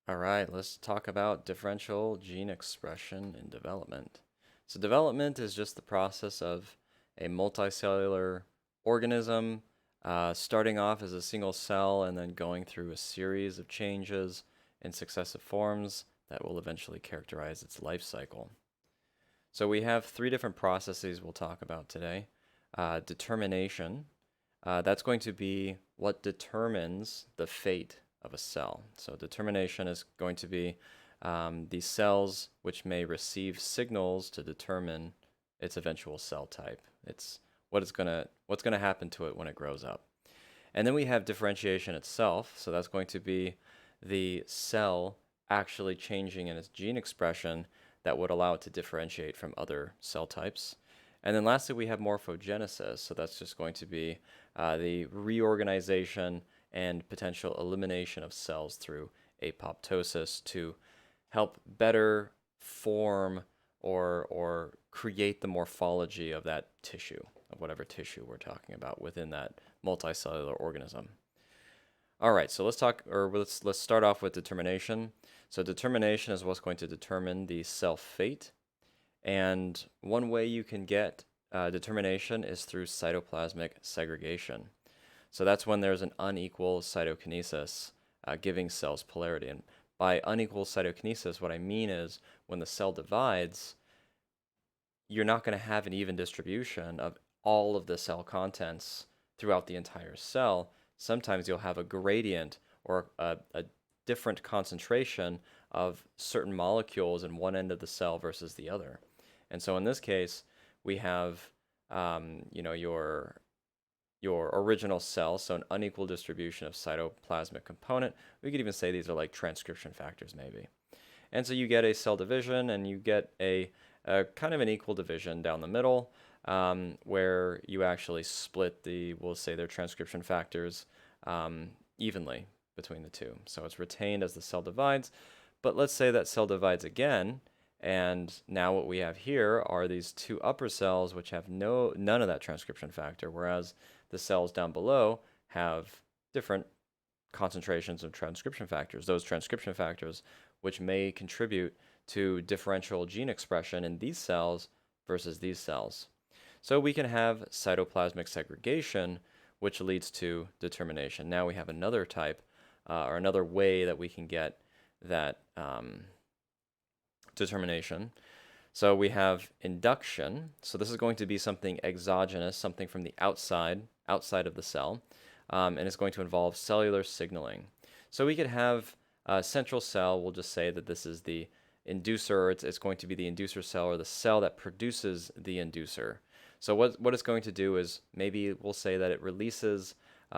All right, let's talk about differential gene expression in development. So, development is just the process of a multicellular organism starting off as a single cell and then going through a series of changes in successive forms that will eventually characterize its life cycle. So, we have three different processes we'll talk about today. Determination, that's going to be what determines the fate of a cell. So determination is going to be the cells which may receive signals to determine its eventual cell type. It's what's gonna happen to it when it grows up. And then we have differentiation itself. So that's going to be the cell actually changing in its gene expression that would allow it to differentiate from other cell types. And then lastly, we have morphogenesis. So that's just going to be the reorganization and potential elimination of cells through apoptosis to help better form or create the morphology of that tissue, of whatever tissue we're talking about within that multicellular organism. All right, so let's start off with determination. So determination is what's going to determine the cell fate. And one way you can get determination is through cytoplasmic segregation. So that's when there's an unequal cytokinesis, giving cells polarity. And by unequal cytokinesis, what I mean is when the cell divides, you're not going to have an even distribution of all of the cell contents throughout the entire cell. Sometimes you'll have a gradient or a different concentration of certain molecules in one end of the cell versus the other. And so in this case, we have your original cell, so an unequal distribution of cytoplasmic component. We could even say these are like transcription factors, maybe. And so you get a cell division, and you get a kind of an equal division down the middle, where you actually split we'll say their transcription factors evenly between the two. So it's retained as the cell divides. But let's say that cell divides again, and now what we have here are these two upper cells which have none of that transcription factor, whereas the cells down below have different concentrations of transcription factors. Those transcription factors which may contribute to differential gene expression in these cells versus these cells. So we can have cytoplasmic segregation, which leads to determination. Now we have another type or another way that we can get that determination. So we have induction. So this is going to be something exogenous, something from the outside of the cell, and it's going to involve cellular signaling. So we could have a central cell. We'll just say that this is the inducer. It's going to be the inducer cell, or the cell that produces the inducer. So what it's going to do is, maybe we'll say that it releases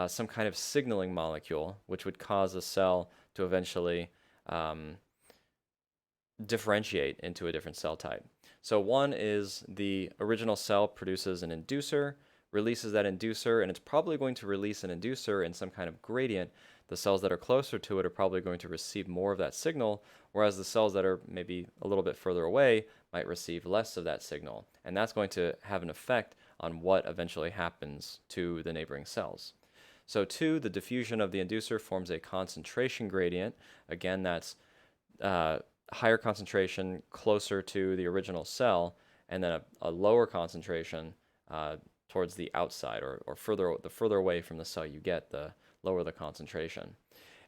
some kind of signaling molecule, which would cause a cell to eventually differentiate into a different cell type. So one is the original cell produces an inducer, releases that inducer, and it's probably going to release an inducer in some kind of gradient. The cells that are closer to it are probably going to receive more of that signal, whereas the cells that are maybe a little bit further away might receive less of that signal. And that's going to have an effect on what eventually happens to the neighboring cells. So two, the diffusion of the inducer forms a concentration gradient. Again, that's higher concentration closer to the original cell, and then a lower concentration towards the outside, or the further away from the cell you get, the lower the concentration.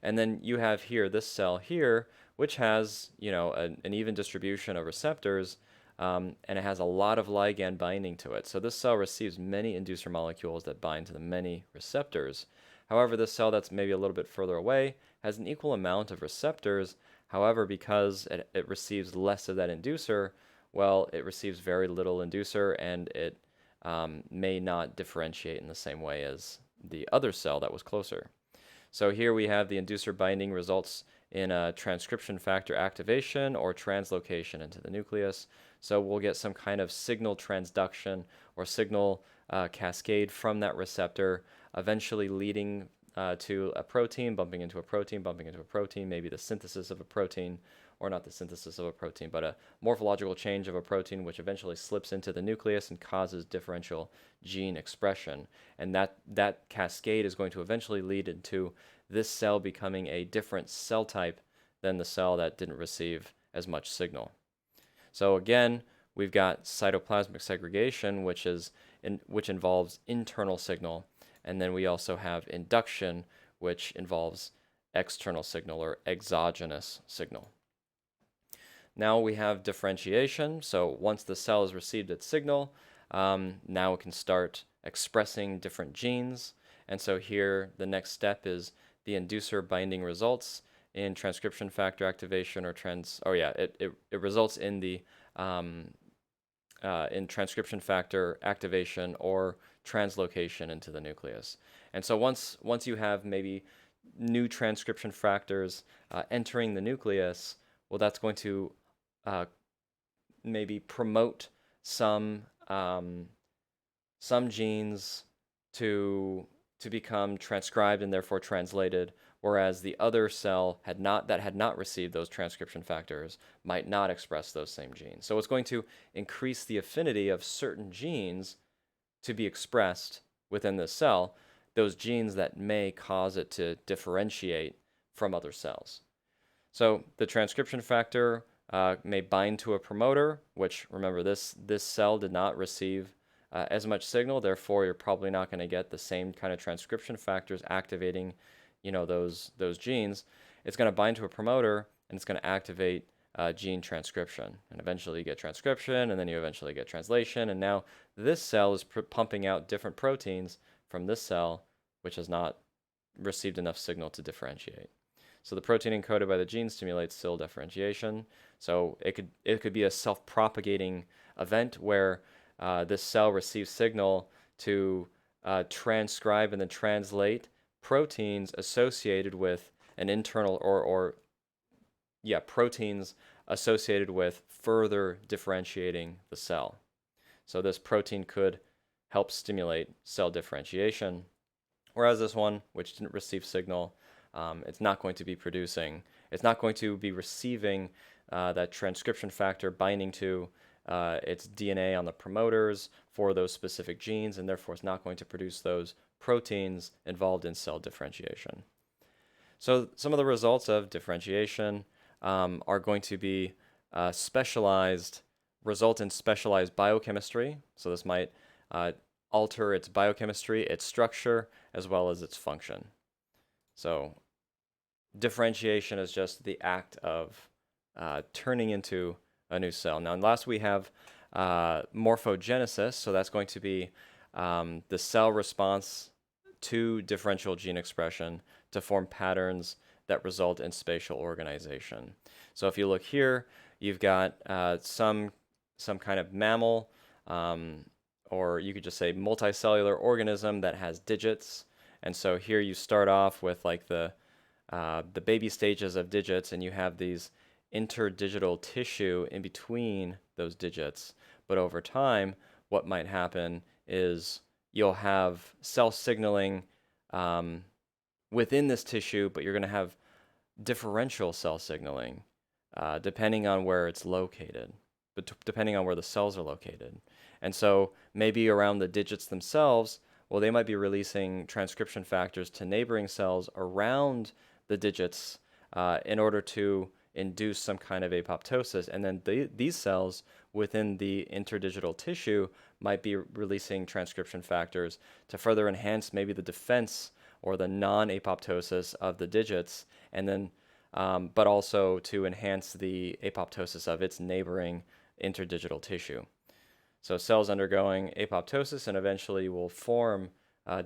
And then you have here this cell here, which has an even distribution of receptors, and it has a lot of ligand binding to it. So this cell receives many inducer molecules that bind to the many receptors. However, this cell that's maybe a little bit further away has an equal amount of receptors. However, because it receives less of that inducer, well, it receives very little inducer, and it may not differentiate in the same way as the other cell that was closer. So here we have the inducer binding results in a transcription factor activation or translocation into the nucleus. So we'll get some kind of signal transduction or signal cascade from that receptor, eventually leading to a protein, bumping into a protein, bumping into a protein, maybe the synthesis of a protein, or not the synthesis of a protein, but a morphological change of a protein, which eventually slips into the nucleus and causes differential gene expression. And that cascade is going to eventually lead into this cell becoming a different cell type than the cell that didn't receive as much signal. So again, we've got cytoplasmic segregation, which involves internal signal, and then we also have induction, which involves external signal or exogenous signal. Now we have differentiation. So once the cell has received its signal, now it can start expressing different genes. And so here, the next step is the inducer binding results in transcription factor activation it results in the in transcription factor activation or translocation into the nucleus. And so once you have maybe new transcription factors entering the nucleus, well, that's going to maybe promote some genes to become transcribed and therefore translated, whereas the other cell had not received those transcription factors might not express those same genes. So it's going to increase the affinity of certain genes to be expressed within the cell, those genes that may cause it to differentiate from other cells. So the transcription factor may bind to a promoter, which, remember, this cell did not receive as much signal, therefore you're probably not going to get the same kind of transcription factors activating, those genes. It's going to bind to a promoter and it's going to activate gene transcription, and eventually you get transcription, and then you eventually get translation, and now this cell is pumping out different proteins from this cell, which has not received enough signal to differentiate. So the protein encoded by the gene stimulates cell differentiation. So it could be a self-propagating event where this cell receives signal to transcribe and then translate proteins associated with an internal proteins associated with further differentiating the cell. So this protein could help stimulate cell differentiation, whereas this one, which didn't receive signal, it's not going to be receiving that transcription factor binding to its DNA on the promoters for those specific genes, and therefore it's not going to produce those proteins involved in cell differentiation. So some of the results of differentiation are going to be result in specialized biochemistry. So this might alter its biochemistry, its structure, as well as its function. So differentiation is just the act of turning into a new cell. Now, last we have morphogenesis, so that's going to be the cell response to differential gene expression to form patterns that result in spatial organization. So if you look here, you've got some kind of mammal, or you could just say multicellular organism that has digits. And so here you start off with like the baby stages of digits, and you have these interdigital tissue in between those digits. But over time, what might happen is you'll have cell signaling within this tissue, but you're going to have differential cell signaling depending on where it's located, but depending on where the cells are located. And so maybe around the digits themselves, well, they might be releasing transcription factors to neighboring cells around the digits in order to induce some kind of apoptosis. And then these cells within the interdigital tissue might be releasing transcription factors to further enhance maybe the defense or the non-apoptosis of the digits, and then but also to enhance the apoptosis of its neighboring interdigital tissue. So cells undergoing apoptosis and eventually will form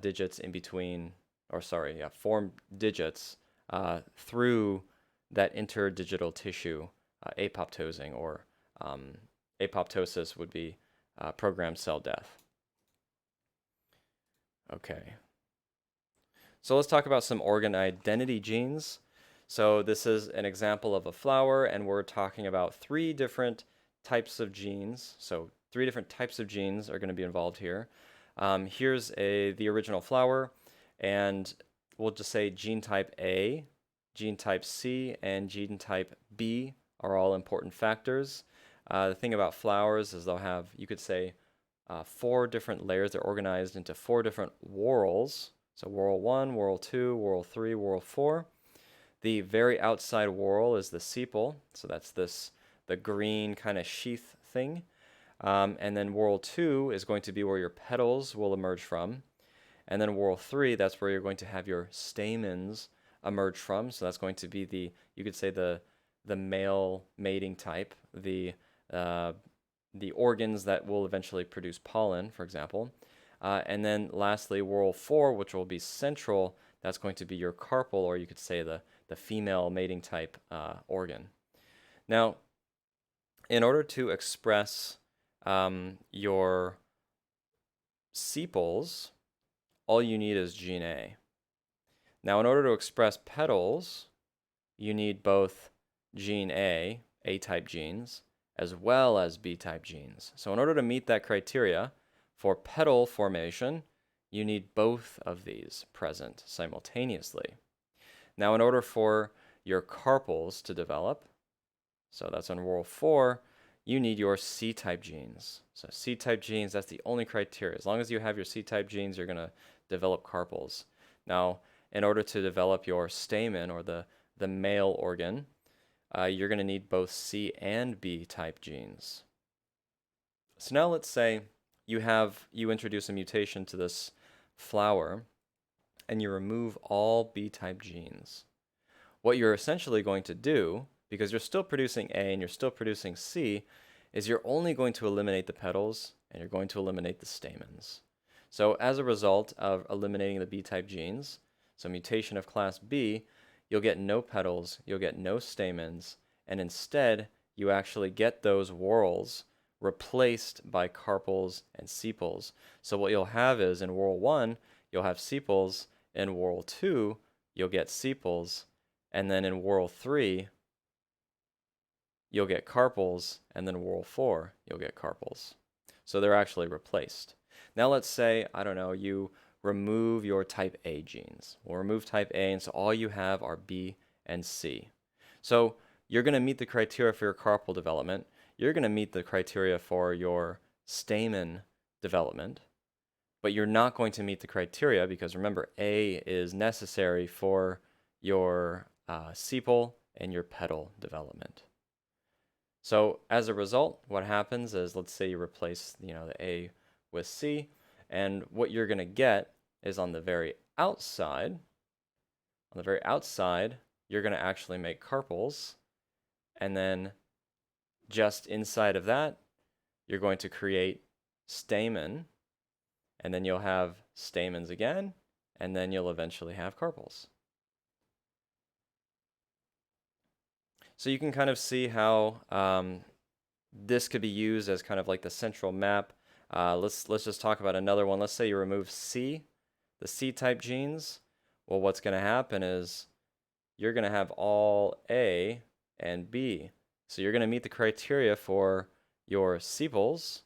digits in between, form digits through that interdigital tissue apoptosing, or apoptosis would be programmed cell death. Okay. So let's talk about some organ identity genes. So this is an example of a flower, and we're talking about 3 different types of genes. So 3 different types of genes are going to be involved here. Here's the original flower, and we'll just say gene type A, gene type C, and gene type B are all important factors. The thing about flowers is they'll have, you could say, 4 different layers. They're organized into 4 different whorls. So whorl 1, whorl 2, whorl 3, whorl 4. The very outside whorl is the sepal, so that's the green kind of sheath thing. And then whorl 2 is going to be where your petals will emerge from. And then whorl 3, that's where you're going to have your stamens emerge from. So that's going to be you could say the male mating type, the organs that will eventually produce pollen, for example. And then lastly, whorl 4, which will be central, that's going to be your carpel, or you could say the female mating type organ. Now, in order to express your sepals, all you need is gene A. Now, in order to express petals, you need both gene A-type genes, as well as B-type genes. So in order to meet that criteria for petal formation, you need both of these present simultaneously. Now, in order for your carpels to develop, so that's on whorl 4, you need your C-type genes. So C-type genes, that's the only criteria. As long as you have your C-type genes, you're going to develop carpels. Now, in order to develop your stamen, or the male organ, you're going to need both C and B type genes. So now let's say you introduce a mutation to this flower and you remove all B type genes. What you're essentially going to do, because you're still producing A and you're still producing C, is you're only going to eliminate the petals and you're going to eliminate the stamens. So as a result of eliminating the B type genes, so mutation of class B, you'll get no petals, you'll get no stamens, and instead you actually get those whorls replaced by carpels and sepals. So what you'll have is, in whorl 1, you'll have sepals, in whorl 2, you'll get sepals, and then in whorl 3, you'll get carpels, and then whorl 4, you'll get carpels. So they're actually replaced. Now let's say, I don't know, you remove your type A genes. We'll remove type A, and so all you have are B and C. So you're going to meet the criteria for your carpel development. You're going to meet the criteria for your stamen development, but you're not going to meet the criteria because, remember, A is necessary for your sepal and your petal development. So as a result, what happens is, let's say you replace the A with C, and what you're going to get is on the very outside, you're going to actually make carpels, and then just inside of that, you're going to create stamen, and then you'll have stamens again, and then you'll eventually have carpels. So you can kind of see how this could be used as kind of like the central map. Let's just talk about another one. Let's say you remove C, the C-type genes. Well, what's going to happen is you're going to have all A and B. So you're going to meet the criteria for your sepals,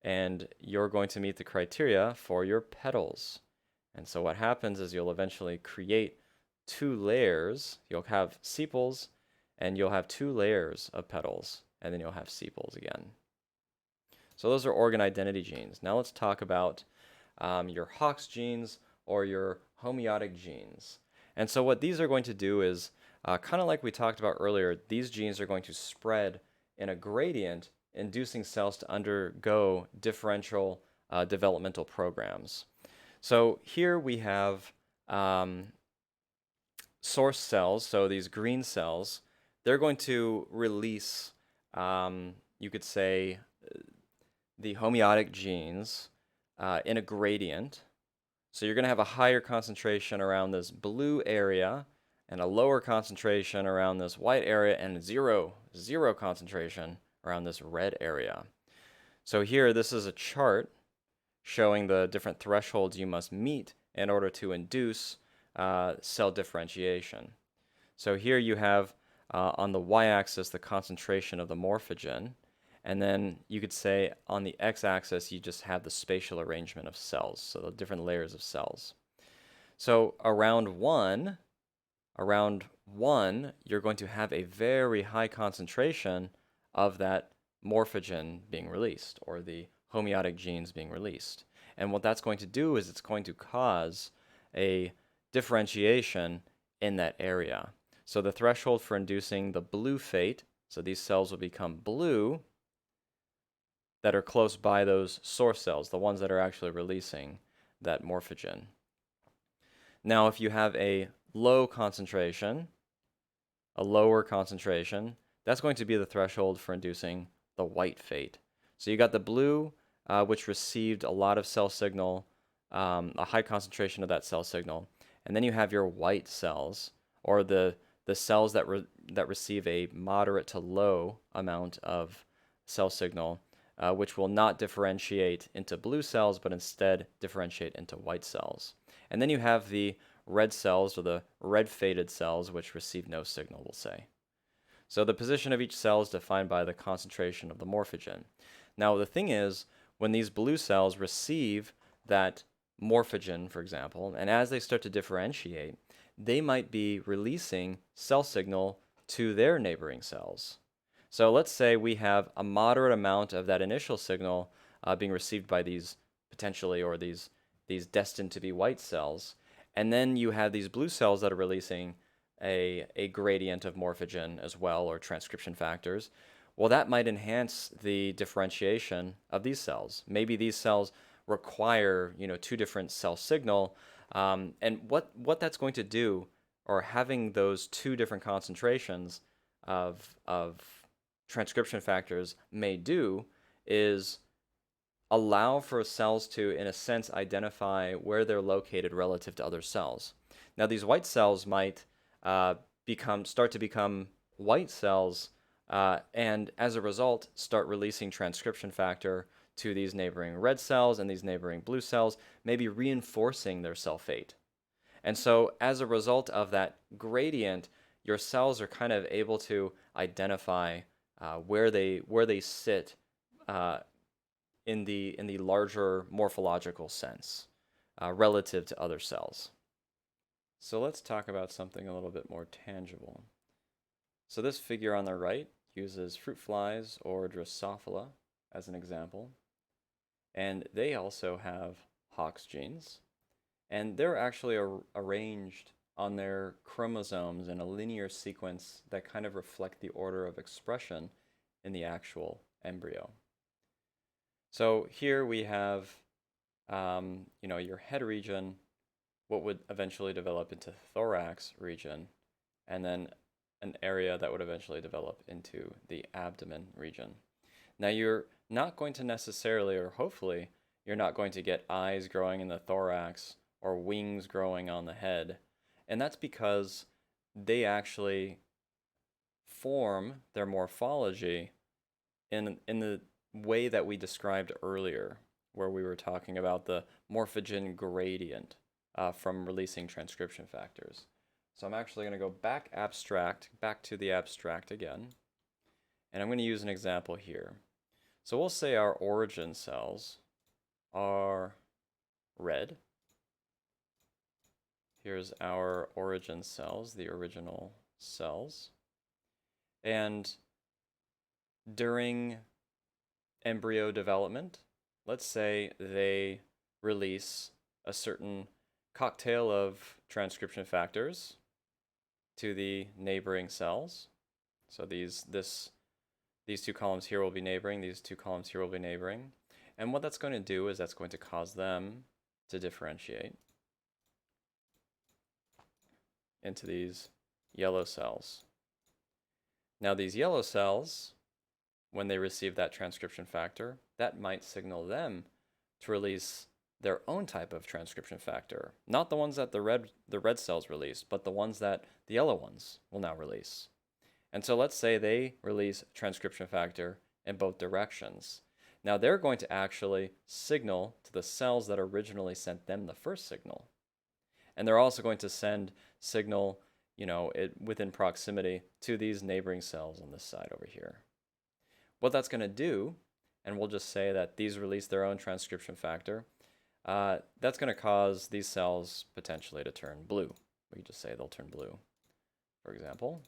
and you're going to meet the criteria for your petals. And so what happens is you'll eventually create two layers. You'll have sepals, and you'll have two layers of petals, and then you'll have sepals again. So those are organ identity genes. Now let's talk about your Hox genes or your homeotic genes. And so what these are going to do is, kind of like we talked about earlier, these genes are going to spread in a gradient, inducing cells to undergo differential developmental programs. So here we have source cells, so these green cells, they're going to release, you could say, the homeotic genes in a gradient. So you're going to have a higher concentration around this blue area and a lower concentration around this white area, and zero concentration around this red area. So here, this is a chart showing the different thresholds you must meet in order to induce cell differentiation. So here you have on the y-axis the concentration of the morphogen, and then you could say on the x-axis you just have the spatial arrangement of cells, so the different layers of cells. So around 1, you're going to have a very high concentration of that morphogen being released, or the homeotic genes being released. And what that's going to do is it's going to cause a differentiation in that area. So the threshold for inducing the blue fate, so these cells will become blue, that are close by those source cells, the ones that are actually releasing that morphogen. Now, if you have a lower concentration, that's going to be the threshold for inducing the white fate. So you got the blue, which received a lot of cell signal, a high concentration of that cell signal, and then you have your white cells, or the cells that receive a moderate to low amount of cell signal, which will not differentiate into blue cells, but instead differentiate into white cells. And then you have the red cells, or the red fated cells, which receive no signal, we'll say. So the position of each cell is defined by the concentration of the morphogen. Now the thing is, when these blue cells receive that morphogen, for example, and as they start to differentiate, they might be releasing cell signal to their neighboring cells. So let's say we have a moderate amount of that initial signal being received by these potentially, or these destined to be white cells, and then you have these blue cells that are releasing a gradient of morphogen as well, or transcription factors. Well, that might enhance the differentiation of these cells. Maybe these cells require, two different cell signal, and what that's going to do, or having those two different concentrations of transcription factors may do, is allow for cells to, in a sense, identify where they're located relative to other cells. Now, these white cells might start to become white cells, and as a result, start releasing transcription factor to these neighboring red cells and these neighboring blue cells, maybe reinforcing their cell fate. And so, as a result of that gradient, your cells are kind of able to identify where they sit in the larger morphological sense relative to other cells. So let's talk about something a little bit more tangible. So this figure on the right uses fruit flies or Drosophila as an example, and they also have Hox genes, and they're actually arranged on their chromosomes in a linear sequence that kind of reflect the order of expression in the actual embryo. So here we have, your head region, what would eventually develop into thorax region, and then an area that would eventually develop into the abdomen region. Now you're not going to necessarily, or hopefully, you're not going to get eyes growing in the thorax or wings growing on the head. And that's because they actually form their morphology in the way that we described earlier, where we were talking about the morphogen gradient from releasing transcription factors. So I'm actually going to go back to the abstract again, and I'm going to use an example here. So we'll say our origin cells are red. Here's our origin cells, the original cells. And during embryo development, let's say they release a certain cocktail of transcription factors to the neighboring cells. So these two columns here will be neighboring, these two columns here will be neighboring. And what that's going to do is that's going to cause them to differentiate into these yellow cells. Now these yellow cells, when they receive that transcription factor, that might signal them to release their own type of transcription factor. Not the ones that the red cells release, but the ones that the yellow ones will now release. And so let's say they release transcription factor in both directions. Now they're going to actually signal to the cells that originally sent them the first signal. And they're also going to send signal, within proximity to these neighboring cells on this side over here. What that's going to do, and we'll just say that these release their own transcription factor, that's going to cause these cells potentially to turn blue. We just say they'll turn blue, for example.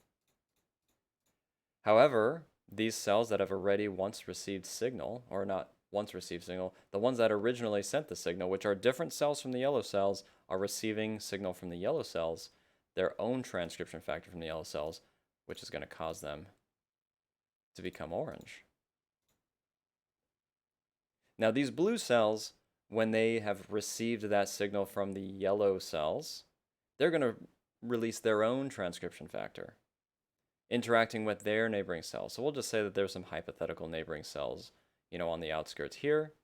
However, these cells that have already once received signal, or not once received signal, the ones that originally sent the signal, which are different cells from the yellow cells, are receiving signal from the yellow cells. their own transcription factor from the yellow cells, which is going to cause them to become orange. Now, these blue cells, when they have received that signal from the yellow cells, they're going to release their own transcription factor, interacting with their neighboring cells. So we'll just say that there's some hypothetical neighboring cells, on the outskirts here.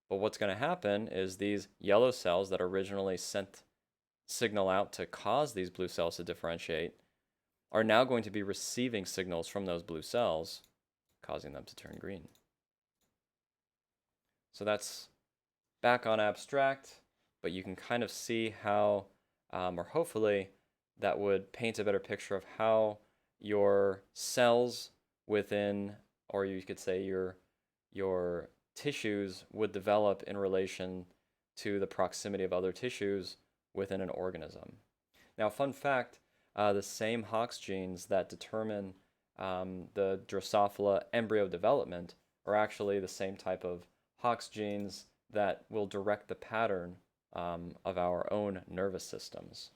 But what's going to happen is these yellow cells that originally sent signal out to cause these blue cells to differentiate are now going to be receiving signals from those blue cells, causing them to turn green. So that's back on abstract, but you can kind of see how, or hopefully that would paint a better picture of how your cells within, or you could say your tissues would develop in relation to the proximity of other tissues within an organism. Now, fun fact, the same Hox genes that determine the Drosophila embryo development are actually the same type of Hox genes that will direct the pattern of our own nervous systems.